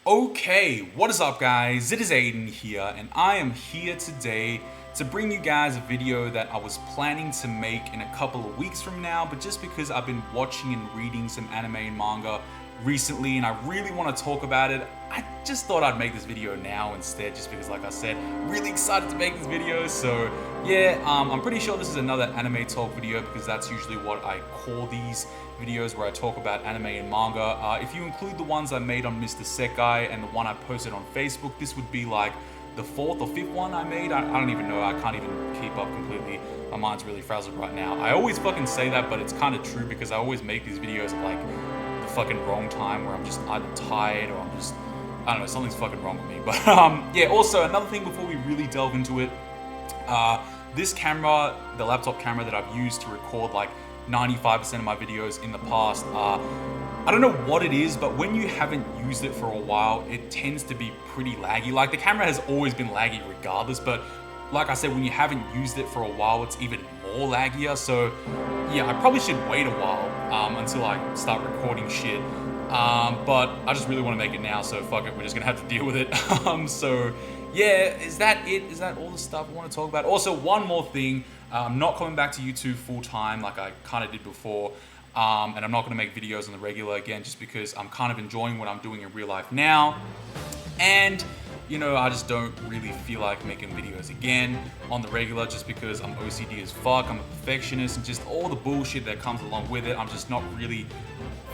Okay, what is up guys? It is Aiden here and I am here today to bring you guys a video that I was planning to make in a couple of weeks from now, but just because I've been watching and reading some anime and manga recently and I really want to talk about it, I just thought I'd make this video now instead, just because like I said, really excited to make this video. So yeah, I'm pretty sure this is another anime talk video because that's usually what I call these videos, where I talk about anime and manga. If you include the ones I made on Mr. Sekai and the one I posted on Facebook, this would be like the fourth or fifth one I made. I don't even know, I can't even keep up completely. My mind's really frazzled right now. I always fucking say that, but it's kind of true because I always make these videos at like the fucking wrong time where I'm just either tired or I'm just, I don't know, something's fucking wrong with me. But yeah, also another thing before we really delve into it, this camera, the laptop camera that I've used to record like 95% of my videos in the past, I don't know what it is, but when you haven't used it for a while, it tends to be pretty laggy. Like the camera has always been laggy regardless, but like I said, when you haven't used it for a while, it's even more laggier. So yeah, I probably should wait a while until I start recording shit. But I just really want to make it now, so fuck it, we're just gonna have to deal with it. So yeah, is that it? Is that all the stuff I want to talk about? Also, one more thing, I'm not coming back to YouTube full time like I kind of did before. And I'm not going to make videos on the regular again, just because I'm kind of enjoying what I'm doing in real life now. And, you know, I just don't really feel like making videos again on the regular, just because I'm OCD as fuck, I'm a perfectionist, and just all the bullshit that comes along with it. I'm just not really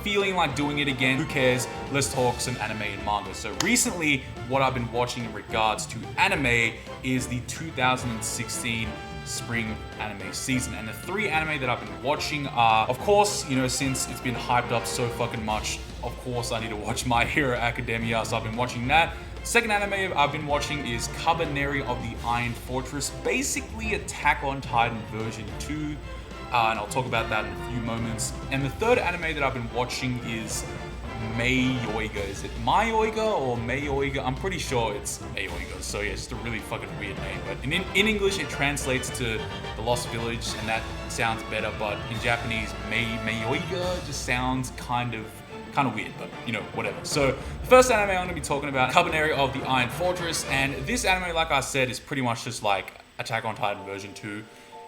feeling like doing it again. Who cares? Let's talk some anime and manga. So recently, what I've been watching in regards to anime is the 2016 spring anime season, and the three anime that I've been watching are, of course, you know, since it's been hyped up so fucking much, of course I need to watch My Hero Academia, so I've been watching that. Second anime I've been watching is Kabaneri of the Iron Fortress, basically Attack on Titan version 2, and I'll talk about that in a few moments. And the third anime that I've been watching is Mayoiga. Is it Mayoiga or Mayoiga? I'm pretty sure it's Mayoiga. So yeah, it's just a really fucking weird name. But in English, it translates to The Lost Village, and that sounds better. But in Japanese, Mayoiga just sounds kind of weird, but you know, whatever. So the first anime I'm going to be talking about, Kabaneri of the Iron Fortress, and this anime, like I said, is pretty much just like Attack on Titan version 2.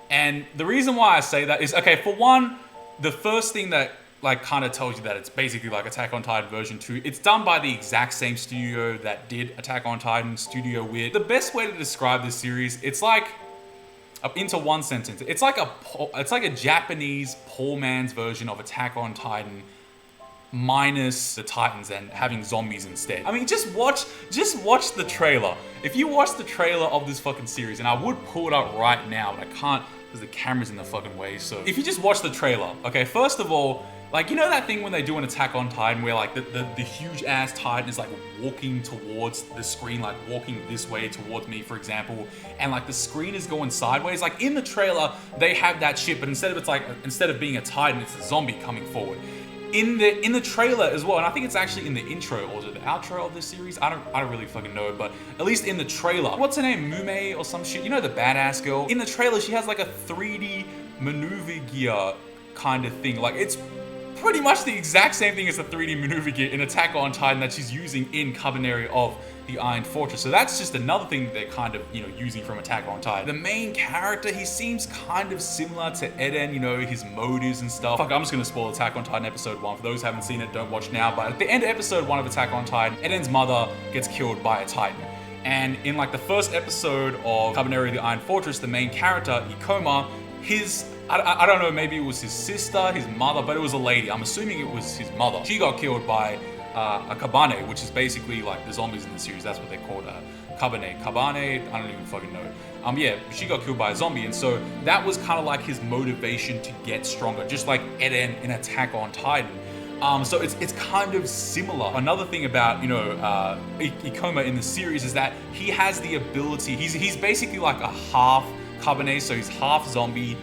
And the reason why I say that is, okay, for one, the first thing that like kind of tells you that it's basically like Attack on Titan version 2. It's done by the exact same studio that did Attack on Titan, Studio Weird. The best way to describe this series, it's like, into one sentence, it's like a Japanese poor man's version of Attack on Titan, minus the Titans and having zombies instead. I mean, just watch the trailer. If you watch the trailer of this fucking series, and I would pull it up right now, but I can't because the camera's in the fucking way. So if you just watch the trailer, okay, first of all, like, you know that thing when they do an Attack on Titan where like the huge ass Titan is like walking towards the screen, like walking this way towards me, for example, and like the screen is going sideways? Like in the trailer, they have that shit, but instead of being a Titan, it's a zombie coming forward. In the trailer as well, and I think it's actually in the intro or the outro of this series. I don't really fucking know, but at least in the trailer, what's her name, Mume or some shit? You know, the badass girl. In the trailer, she has like a 3D maneuver gear kind of thing. Like it's pretty much the exact same thing as the 3D maneuver gear in Attack on Titan that she's using in Kabaneri of the Iron Fortress. So that's just another thing that they're kind of, you know, using from Attack on Titan. The main character, he seems kind of similar to Eren, you know, his motives and stuff. Fuck, I'm just gonna spoil Attack on Titan episode 1. For those who haven't seen it, don't watch now. But at the end of episode 1 of Attack on Titan, Eren's mother gets killed by a Titan. And in like the first episode of Kabaneri of the Iron Fortress, the main character, Ikoma, I don't know, maybe it was his sister, his mother, but it was a lady. I'm assuming it was his mother. She got killed by a Kabaneri, which is basically like the zombies in the series. That's what they're called, Kabane, I don't even fucking know. Yeah, she got killed by a zombie, and so that was kind of like his motivation to get stronger, just like Eren in Attack on Titan. So it's kind of similar. Another thing about, you know, Ikoma in the series is that he has the ability, he's basically like a half Kabaneri, so he's half zombie,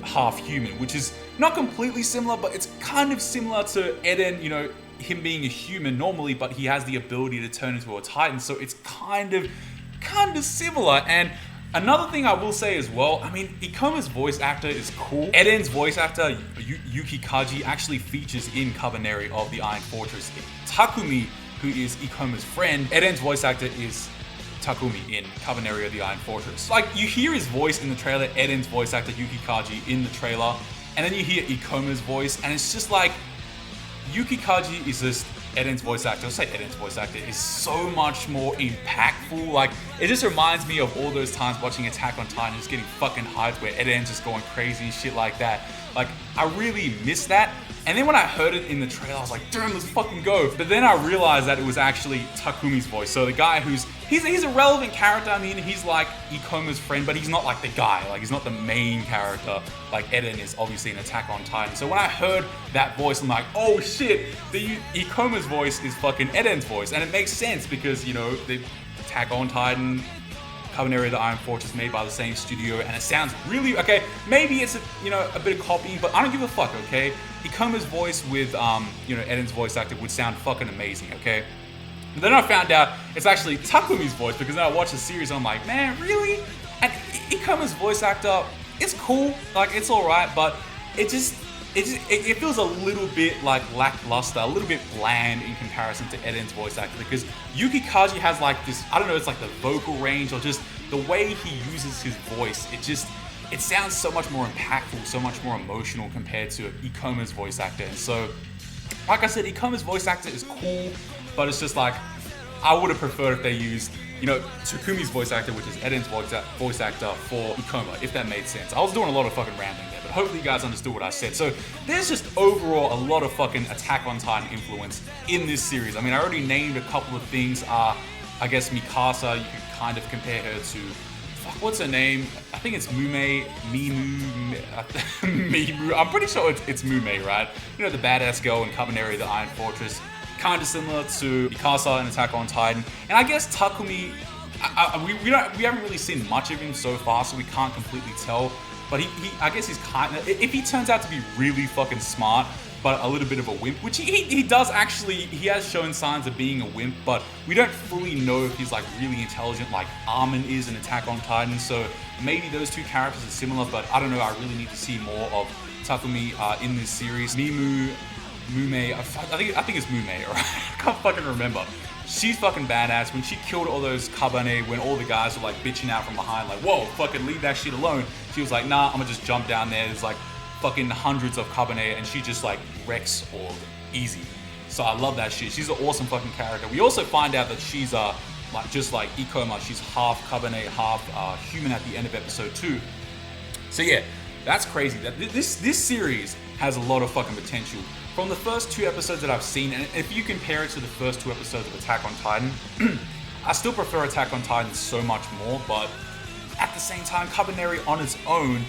half human, which is not completely similar, but it's kind of similar to Eren, you know, him being a human normally, but he has the ability to turn into a Titan, so it's kind of similar. And another thing I will say as well, I mean, Ikoma's voice actor is cool. Eren's voice actor, Yuki Kaji, actually features in Kabaneri of the Iron Fortress. Takumi who is Ikoma's friend. Eden's voice actor is Takumi in Kabaneri of the Iron Fortress. Like, you hear his voice in the trailer, Eden's voice actor Yuki Kaji in the trailer, and then you hear Ikoma's voice, and it's just like, Yuki Kaji is just Eden's voice actor. I'll say Eden's voice actor is so much more impactful. Like, it just reminds me of all those times watching Attack on Titan, just getting fucking hyped where Eden's just going crazy and shit like that. Like, I really miss that. And then when I heard it in the trailer, I was like, damn, let's fucking go. But then I realized that it was actually Takumi's voice. So the guy he's a relevant character. I mean, he's like Ikoma's friend, but he's not like the guy. Like, he's not the main character like Eden is obviously in Attack on Titan. So when I heard that voice, I'm like, oh shit, Ikoma's voice is fucking Eden's voice. And it makes sense because, you know, the Attack on Titan, Kabaneri of the Iron Fortress, made by the same studio, and it sounds really, okay, maybe it's a bit of copying, but I don't give a fuck, okay? Ikoma's voice with Eden's voice actor would sound fucking amazing, okay? And then I found out it's actually Takumi's voice, because then I watched the series and I'm like, man, really? And Ikoma's voice actor, it's cool, like, it's alright, but it feels a little bit like lackluster, a little bit bland in comparison to Eden's voice actor, because Yuki Kaji has like this, I don't know, it's like the vocal range or just the way he uses his voice, it sounds so much more impactful, so much more emotional compared to Ikoma's voice actor. And so, like I said, Ikoma's voice actor is cool, but it's just like, I would have preferred if they used, Takumi's voice actor, which is Eden's voice actor for Ikoma, if that made sense. I was doing a lot of fucking rambling there, but hopefully you guys understood what I said. So there's just overall a lot of fucking Attack on Titan influence in this series. I mean, I already named a couple of things. I guess Mikasa, you could kind of compare her to, what's her name? I think it's Mimu. I'm pretty sure it's Mume, right? You know, the badass girl in Kabaneri of the Iron Fortress. Kind of similar to Mikasa in Attack on Titan. And I guess Takumi, we haven't really seen much of him so far, so we can't completely tell. But I guess he's kind of, if he turns out to be really fucking smart, but a little bit of a wimp, which he does actually, he has shown signs of being a wimp, but we don't fully know if he's like really intelligent like Armin is in Attack on Titan. So maybe those two characters are similar, but I don't know, I really need to see more of Takumi in this series. Mume, I think it's Mume, alright? I can't fucking remember. She's fucking badass. When she killed all those Kabaneri, when all the guys were like bitching out from behind, like, whoa, fucking leave that shit alone. She was like, nah, I'm gonna just jump down there. There's like fucking hundreds of Kabaneri, and she just like wrecks all easy. So I love that shit. She's an awesome fucking character. We also find out that she's just like Ikoma, she's half Kabaneri, half human at the end of episode 2. So yeah, that's crazy. That this series has a lot of fucking potential. From the first 2 episodes that I've seen, and if you compare it to the first 2 episodes of Attack on Titan, I still prefer Attack on Titan so much more, but at the same time, Kabaneri on its own,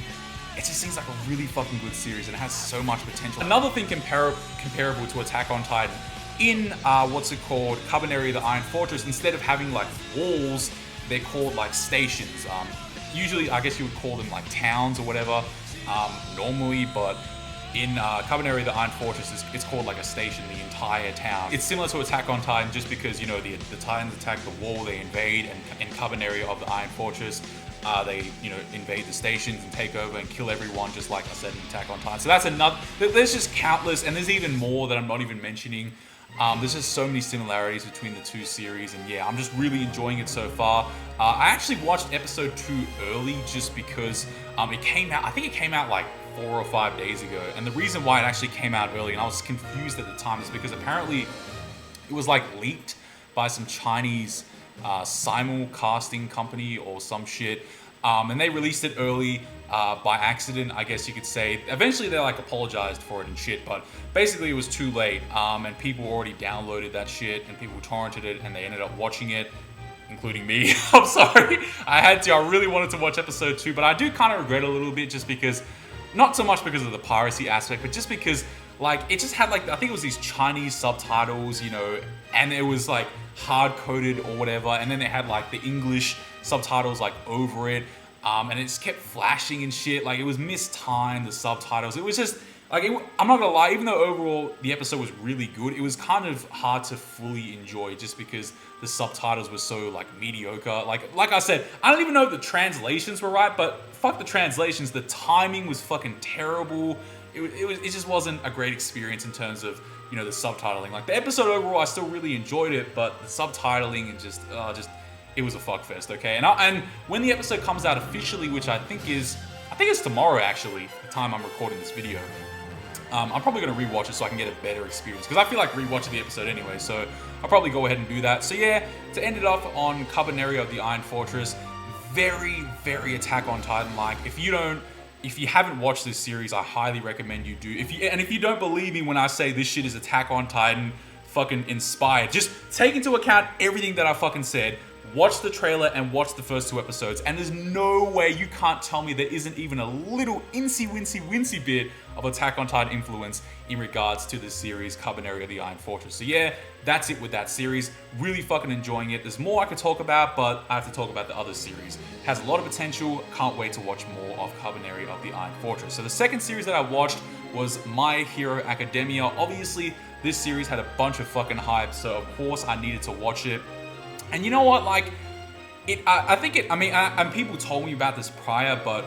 it just seems like a really fucking good series and it has so much potential. Another thing comparable to Attack on Titan, in Kabaneri the Iron Fortress, instead of having like walls, they're called like stations. Usually, I guess you would call them like towns or whatever, normally, but in Kabaneri the Iron Fortress, it's called like a station, the entire town. It's similar to Attack on Titan just because, the Titans attack the wall, they invade, and in Kabaneri of the Iron Fortress, they invade the stations and take over and kill everyone, just like I said in Attack on Titan. So that's another, there's just countless, and there's even more that I'm not even mentioning. There's just so many similarities between the 2 series, and yeah, I'm just really enjoying it so far. I actually watched episode 2 early just because it came out, I think it came out like 4 or 5 days ago, and the reason why it actually came out early, and I was confused at the time, is because apparently it was like leaked by some Chinese simulcasting company or some shit, and they released it early by accident, I guess you could say. Eventually they like apologized for it and shit, but basically it was too late, and people already downloaded that shit, and people torrented it, and they ended up watching it, including me. I'm sorry, I really wanted to watch episode 2, but I do kind of regret it a little bit, just because, not so much because of the piracy aspect, but just because like it just had like, I think it was these Chinese subtitles, and it was like hard coded or whatever, and then they had like the English subtitles like over it, and it just kept flashing and shit. Like it was mistimed, the subtitles. It was just like, I'm not gonna lie, even though overall the episode was really good, it was kind of hard to fully enjoy just because the subtitles were so like mediocre. Like I said, I don't even know if the translations were right, but fuck the translations, the timing was fucking terrible. it just wasn't a great experience in terms of, you know, the subtitling. Like the episode overall, I still really enjoyed it, but the subtitling and just it was a fuckfest. Okay, and when the episode comes out officially, which I think it's tomorrow actually, the time I'm recording this video. I'm probably going to rewatch it so I can get a better experience, because I feel like rewatching the episode anyway, so I'll probably go ahead and do that. So yeah, to end it off on Kabaneri of the Iron Fortress, very, very Attack on Titan-like. If you haven't watched this series, I highly recommend you do. If you don't believe me when I say this shit is Attack on Titan fucking inspired, just take into account everything that I fucking said. Watch the trailer and watch the first 2 episodes, and there's no way you can't tell me there isn't even a little wincy bit of Attack on Titan influence in regards to this series, Kabaneri of the Iron Fortress. So yeah, that's it with that series. Really fucking enjoying it. There's more I could talk about, but I have to talk about the other series. It has a lot of potential. Can't wait to watch more of Kabaneri of the Iron Fortress. So the second series that I watched was My Hero Academia. Obviously, this series had a bunch of fucking hype, so of course I needed to watch it. And you know what, like, and people told me about this prior, but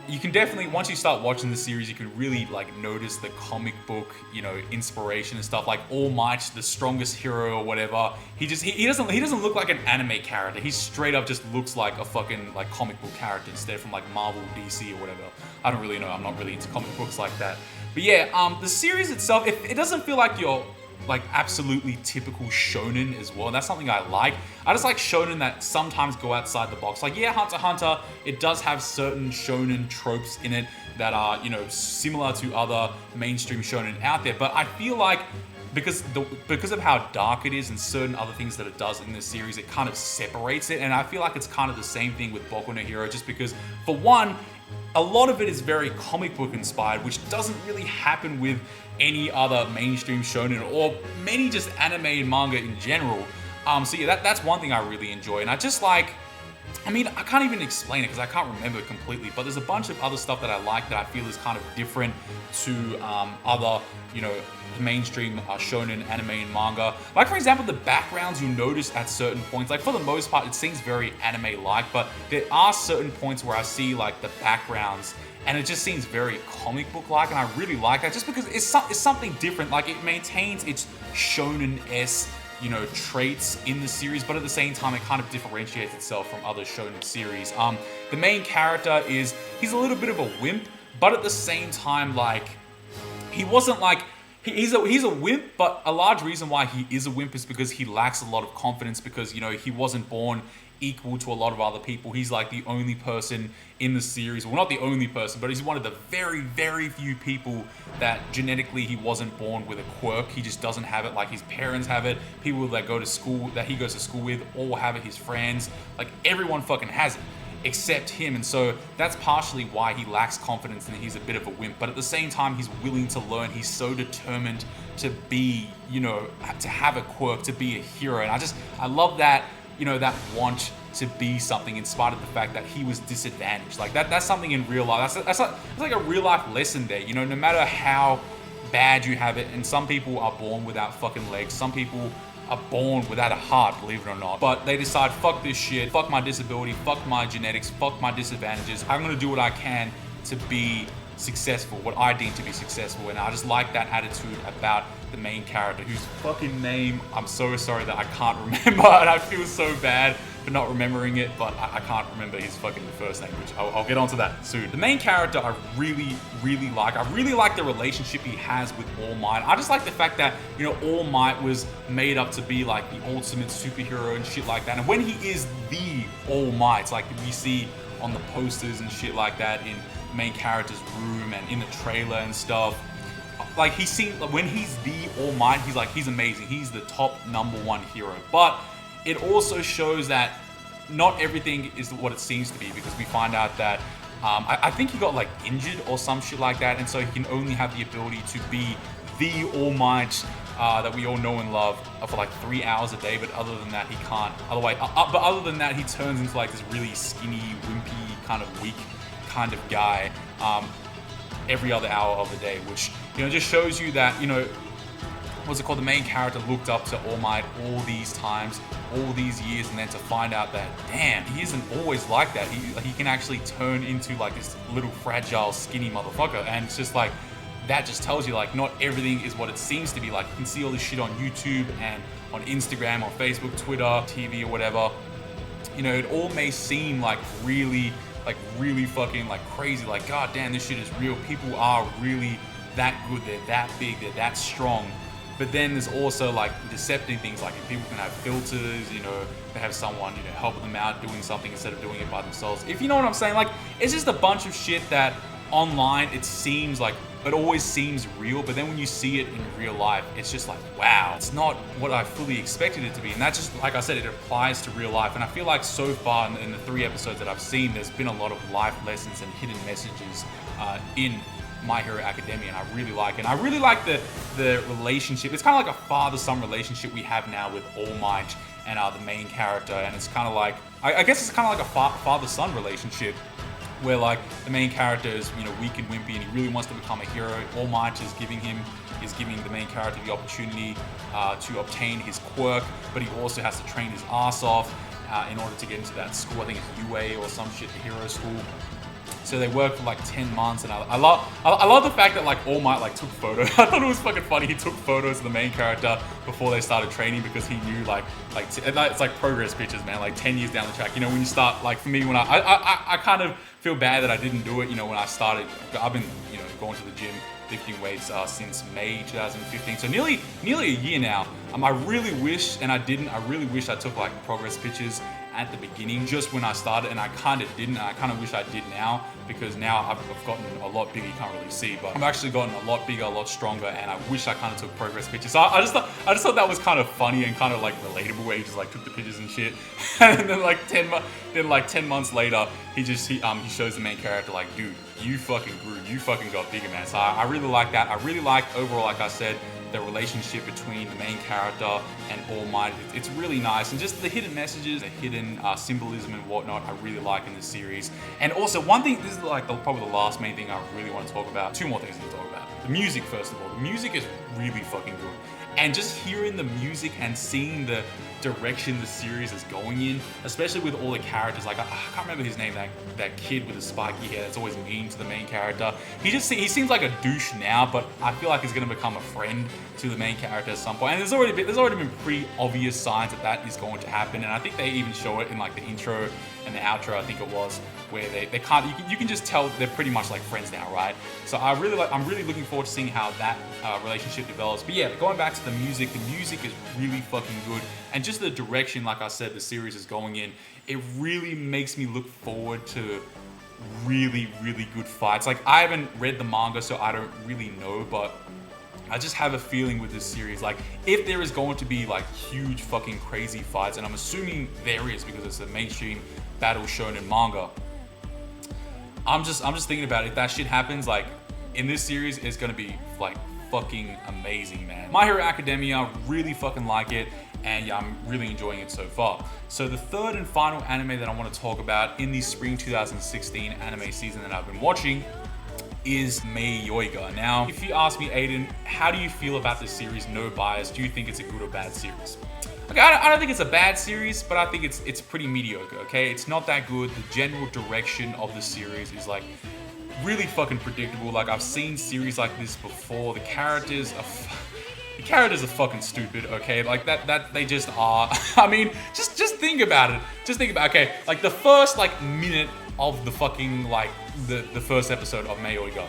you can definitely, once you start watching the series, you can really, like, notice the comic book, you know, inspiration and stuff. Like, All Might, the strongest hero or whatever, he doesn't look like an anime character. He straight up just looks like a fucking, like, comic book character instead from, like, Marvel, DC, or whatever. I don't really know, I'm not really into comic books like that. But yeah, the series itself, it doesn't feel like you're like absolutely typical shonen as well. And that's something I like. I just like shonen that sometimes go outside the box. Like, yeah, Hunter x Hunter, it does have certain shonen tropes in it that are, you know, similar to other mainstream shonen out there. But I feel like because of how dark it is and certain other things that it does in this series, it kind of separates it. And I feel like it's kind of the same thing with Boku no Hero, just because, for one, a lot of it is very comic book inspired, which doesn't really happen with any other mainstream shonen or many just anime and manga in general. So yeah, that's one thing I really enjoy. And I just like, I mean, I can't even explain it because I can't remember it completely, but there's a bunch of other stuff that I like that I feel is kind of different to other, you know, mainstream shonen anime and manga. Like, for example, the backgrounds you'll notice at certain points, like for the most part, it seems very anime-like, but there are certain points where I see like the backgrounds and it just seems very comic book-like, and I really like that just because it's something different. Like, it maintains its shonen-esque, you know, traits in the series, but at the same time, it kind of differentiates itself from other shonen series. The main character he's a little bit of a wimp, but at the same time, like, he wasn't like, he's a wimp, but a large reason why he is a wimp is because he lacks a lot of confidence, because, you know, he wasn't born equal to a lot of other people. He's like the only person in the series, well, not the only person, but he's one of the very, very few people that genetically he wasn't born with a quirk. He just doesn't have it. Like, his parents have it, people that go to school, that he goes to school with, all have it, his friends, like everyone fucking has it except him. And so that's partially why he lacks confidence and he's a bit of a wimp, but at the same time, he's willing to learn. He's so determined to be, you know, to have a quirk, to be a hero. And I love that, you know, that want to be something in spite of the fact that he was disadvantaged. Like, that's something in real life. That's like a real life lesson there. You know, no matter how bad you have it, and some people are born without fucking legs, some people are born without a heart, believe it or not, but they decide, fuck this shit, fuck my disability, fuck my genetics, fuck my disadvantages. I'm gonna do what I can to be successful, what I deem to be successful. And I just like that attitude about the main character, whose fucking name, I'm so sorry that I can't remember, and I feel so bad for not remembering it, but I can't remember his fucking first name, which I'll get onto that soon. The main character I really, really like. I really like the relationship he has with All Might. I just like the fact that, you know, All Might was made up to be like the ultimate superhero and shit like that. And when he is the All Might, like we see on the posters and shit like that in the main character's room and in the trailer and stuff, like, he seems, when he's the All Might, he's amazing. He's the top #1 hero. But it also shows that not everything is what it seems to be, because we find out that I think he got like injured or some shit like that, and so he can only have the ability to be the All Might that we all know and love for like 3 hours a day. But other than that, he can't. But other than that, he turns into like this really skinny, wimpy, kind of weak kind of guy every other hour of the day, which, you know, just shows you that, you know, what's it called, the main character looked up to All Might all these times, all these years, and then to find out that, damn, he isn't always like that. He can actually turn into like this little fragile, skinny motherfucker. And it's just like, that just tells you like not everything is what it seems to be. Like you can see all this shit on YouTube and on Instagram, on Facebook, Twitter, TV, or whatever. You know, it all may seem like really fucking like crazy, like god damn, this shit is real, people are really that good, they're that big, they're that strong. But then there's also like deceptive things, like if people can have filters, you know, they have someone, you know, helping them out doing something instead of doing it by themselves, if you know what I'm saying. Like it's just a bunch of shit that online it seems like it always seems real, but then when you see it in real life, it's just like, wow, it's not what I fully expected it to be. And that's just, like I said, it applies to real life. And I feel like so far in the 3 episodes that I've seen, there's been a lot of life lessons and hidden messages in My Hero Academia, and I really like it. And I really like the relationship. It's kind of like a father-son relationship we have now with All Might and the main character. And it's kind of like, I guess it's kind of like a father-son relationship, where like the main character is, you know, weak and wimpy and he really wants to become a hero. All Might is giving the main character the opportunity to obtain his quirk, but he also has to train his ass off in order to get into that school. I think it's UA or some shit, the hero school. So they worked for like 10 months, and I love the fact that like All Might like took photos. I thought it was fucking funny. He took photos of the main character before they started training, because he knew it's like progress pictures, man. Like 10 years down the track, you know, when you start, like for me, when I kind of feel bad that I didn't do it. You know, when I started, I've been, you know, going to the gym, lifting weights since May 2015, so nearly a year now. I really wish, and I didn't. I really wish I took like progress pictures at the beginning, just when I started, and I kind of didn't. And I kind of wish I did now, because now I've gotten a lot bigger. You can't really see, but I've actually gotten a lot bigger, a lot stronger, and I wish I kind of took progress pictures. So I just thought that was kind of funny and kind of like relatable, where he just like took the pictures and shit, and then like 10 months later, he shows the main character like, dude, you fucking grew, you fucking got bigger, man. So I really like that. I really like overall, like I said, the relationship between the main character and All Might. It's really nice, and just the hidden messages, the hidden symbolism and whatnot, I really like in this series. And also one thing, this is like probably the last main thing I really want to talk about. 2 more things to talk about. The music, first of all. The music is really fucking good. And just hearing the music and seeing the direction the series is going in, especially with all the characters, like I can't remember his name, that kid with the spiky hair that's always mean to the main character. He seems like a douche now, but I feel like he's gonna become a friend to the main character at some point. And there's already been pretty obvious signs that is going to happen, and I think they even show it in like the intro and the outro, I think it was, where they can't, you can just tell they're pretty much like friends now, right? So I'm really looking forward to seeing how that relationship develops. But yeah, going back to the music is really fucking good, and just the direction, like I said, the series is going in, it really makes me look forward to really, really good fights. Like I haven't read the manga, so I don't really know, but I just have a feeling with this series, like if there is going to be like huge fucking crazy fights, and I'm assuming there is because it's a mainstream battle shonen manga, I'm just thinking about it. If that shit happens, like in this series, it's gonna be like fucking amazing, man. My Hero Academia, really fucking like it, and yeah, I'm really enjoying it so far. So the third and final anime that I want to talk about in the spring 2016 anime season that I've been watching is Mayoiga. Now, if you ask me, Aiden, how do you feel about this series? No bias. Do you think it's a good or bad series? Okay, I don't think it's a bad series, but I think it's pretty mediocre, okay? It's not that good. The general direction of the series is like really fucking predictable. Like I've seen series like this before. The characters are fucking stupid, okay? Like that they just are. I mean, just think about it. Just think about, okay, like the first like minute of the fucking like the first episode of Mayoiga.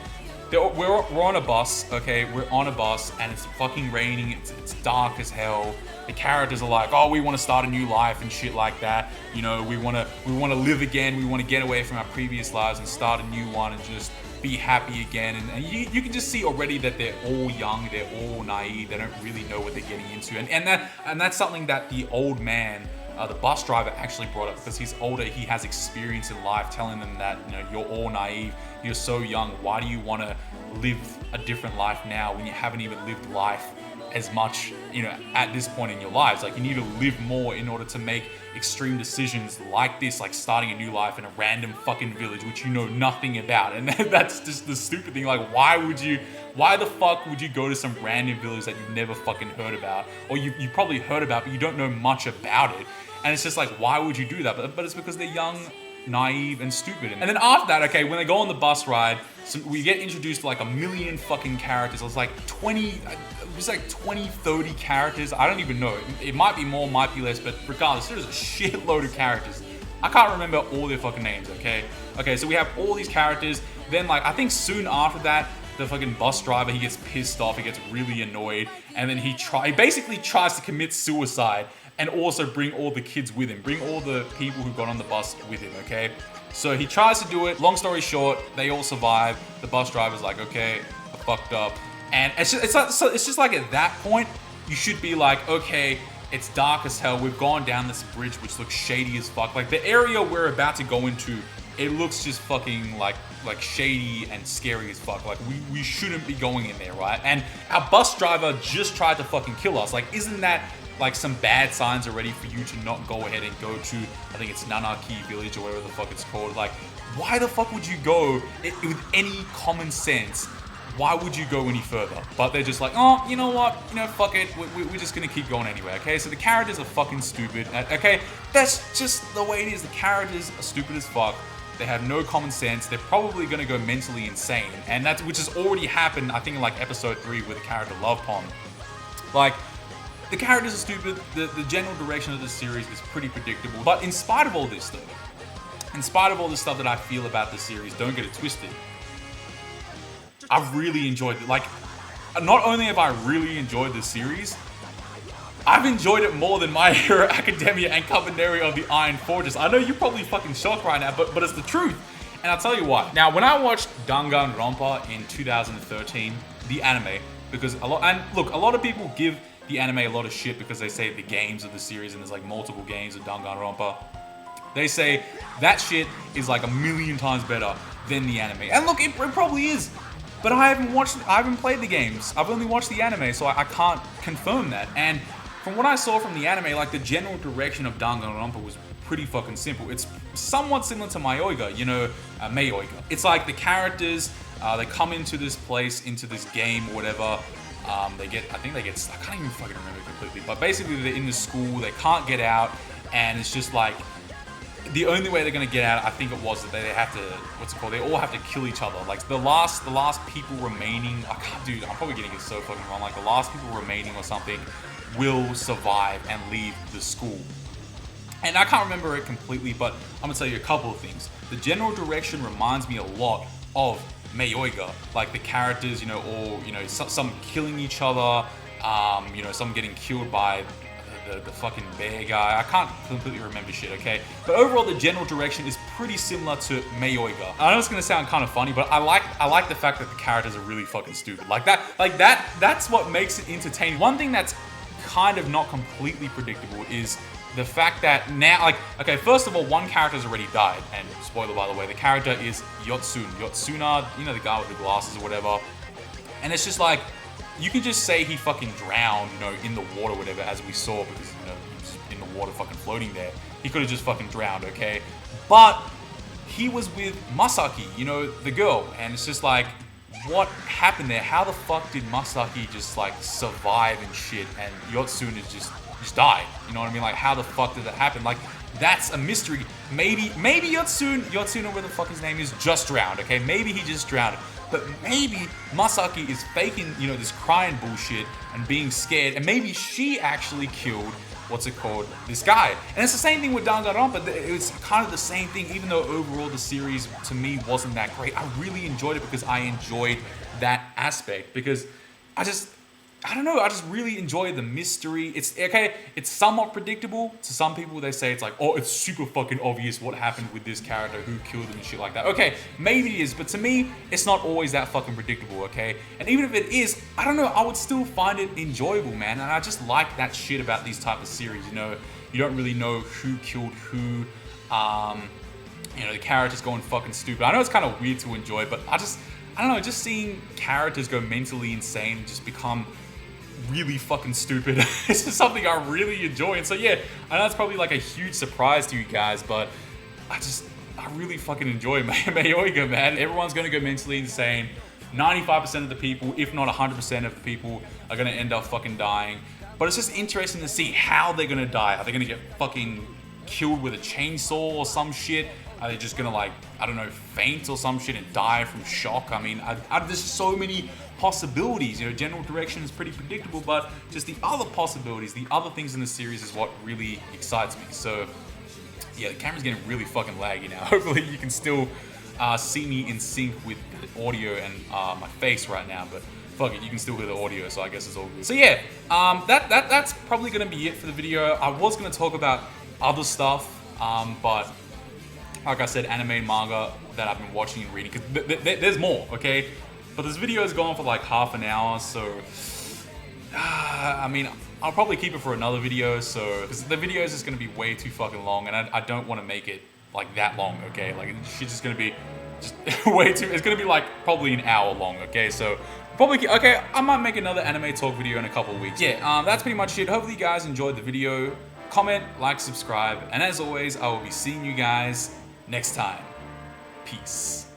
We're on a bus, okay? We're on a bus and it's fucking raining. It's dark as hell. The characters are like, oh, we want to start a new life and shit like that. You know, we want to live again. We want to get away from our previous lives and start a new one and just be happy again. And you can just see already that they're all young. They're all naive. They don't really know what they're getting into. And that's something that the old man, the bus driver, actually brought up, because he's older, he has experience in life, telling them that, you know, you're all naive, you're so young, why do you want to live a different life now when you haven't even lived life as much, you know, at this point in your lives? Like, you need to live more in order to make extreme decisions like this, like starting a new life in a random fucking village which you know nothing about. And that's just the stupid thing. Like, why the fuck would you go to some random village that you've never fucking heard about, or you probably heard about but you don't know much about it? And it's just like, why would you do that? But it's because they're young naive and stupid. And then after that, okay, when they go on the bus ride, so we get introduced to like a million fucking characters. It was like 20, 30 characters. I don't even know. It might be more, might be less, but regardless, there's a shitload of characters. I can't remember all their fucking names, okay? Okay, so we have all these characters. Then, like, I think soon after that, the fucking bus driver, he gets pissed off, he gets really annoyed, and then he basically tries to commit suicide and also bring all the kids with him, bring all the people who got on the bus with him, okay? So he tries to do it. Long story short, they all survive. The bus driver's like, okay, I fucked up. And it's just like at that point, you should be like, okay, it's dark as hell. We've gone down this bridge, which looks shady as fuck. Like the area we're about to go into, it looks just fucking like shady and scary as fuck. Like we shouldn't be going in there, right? And our bus driver just tried to fucking kill us. Like, isn't that like some bad signs already for you to not go ahead and go to, I think it's Nanaki Village or whatever the fuck it's called. Like, why the fuck would you go with any common sense? Why would you go any further? But they're just like, oh, you know what? You know, fuck it. We're just gonna keep going anyway, okay? So the characters are fucking stupid, okay? That's just the way it is. The characters are stupid as fuck. They have no common sense. They're probably gonna go mentally insane. And that's, which has already happened, I think in like episode 3 with the character Love Pond. Like, the characters are stupid. The general direction of the series is pretty predictable. But in spite of all this though, in spite of all the stuff that I feel about the series, don't get it twisted, I've really enjoyed it. Like, not only have I really enjoyed the series, I've enjoyed it more than My Hero Academia and Kabaneri of the Iron Fortress. I know you're probably fucking shocked right now, but it's the truth. And I'll tell you what. Now, when I watched Danganronpa in 2013, the anime, because a lot of people give the anime a lot of shit because they say the games of the series, and there's like multiple games of Danganronpa. They say that shit is like a million times better than the anime. And look, it probably is. But I haven't played the games. I've only watched the anime, so I can't confirm that. And from what I saw from the anime, like the general direction of Danganronpa was pretty fucking simple. It's somewhat similar to Mayoiga, you know, Mayoiga. It's like the characters, they come into this place, into this game or whatever. I can't even fucking remember completely. But basically they're in the school, they can't get out, and it's just like, the only way they're gonna get out, I think it was that they have to, they all have to kill each other. Like the last people remaining, I'm probably getting it so fucking wrong. Like the last people remaining or something will survive and leave the school. And I can't remember it completely, but I'm gonna tell you a couple of things. The general direction reminds me a lot of Mayoiga. Like the characters, you know, all, you know, some killing each other, you know, some getting killed by the fucking bear guy. I can't completely remember shit, okay? But overall, the general direction is pretty similar to Mayoiga. I know it's gonna sound kind of funny, but I like the fact that the characters are really fucking stupid. That's what makes it entertaining. One thing that's kind of not completely predictable is the fact that now, like, okay, first of all, one character's already died, and spoiler by the way, the character is Yotsuna, you know, the guy with the glasses or whatever. And it's just like, you could just say he fucking drowned, you know, in the water or whatever, as we saw, because, you know, he was in the water fucking floating there. He could have just fucking drowned, okay? But he was with Masaki, you know, the girl, and it's just like, what happened there? How the fuck did Masaki just like survive and shit, and Yotsuna just died? You know what I mean? Like, how the fuck did that happen? Like, that's a mystery. Maybe Yotsuna, where the fuck his name is, just drowned, okay? Maybe he just drowned. But maybe Masaki is faking, you know, this crying bullshit and being scared, and maybe she actually killed, this guy. And it's the same thing with Danganronpa. It's kind of the same thing, even though overall the series, to me, wasn't that great. I really enjoyed it because I enjoyed that aspect, because I don't know, I just really enjoy the mystery. It's okay, it's somewhat predictable. To some people, they say it's like, oh, it's super fucking obvious what happened with this character, who killed him and shit like that. Okay, maybe it is, but to me, it's not always that fucking predictable, okay? And even if it is, I don't know, I would still find it enjoyable, man. And I just like that shit about these type of series, you know? You don't really know who killed who. You know, the characters going fucking stupid. I know it's kind of weird to enjoy, but I don't know, just seeing characters go mentally insane and just become really fucking stupid. It's just something I really enjoy. And so yeah, I know it's probably like a huge surprise to you guys, but I really fucking enjoy Mayoiga, man. Everyone's gonna go mentally insane. 95% of the people, if not 100% of the people, are gonna end up fucking dying. But it's just interesting to see how they're gonna die. Are they gonna get fucking killed with a chainsaw or some shit? Are they just gonna like, I don't know, faint or some shit and die from shock? I mean, there's so many possibilities. You know, general direction is pretty predictable, but just the other possibilities, the other things in the series is what really excites me. So yeah, the camera's getting really fucking laggy now. Hopefully you can still see me in sync with the audio and my face right now, but fuck it, you can still hear the audio, so I guess it's all good. So yeah, that's probably gonna be it for the video. I was gonna talk about other stuff, but like I said, anime and manga that I've been watching and reading, because there's more, okay? But this video is going for like half an hour, so I mean, I'll probably keep it for another video, so because the video is just gonna be way too fucking long, and I don't want to make it like that long, okay? Like it's just gonna be just way too. It's gonna be like probably an hour long, okay? So probably okay. I might make another anime talk video in a couple of weeks. Yeah, that's pretty much it. Hopefully you guys enjoyed the video. Comment, like, subscribe, and as always, I will be seeing you guys next time. Peace.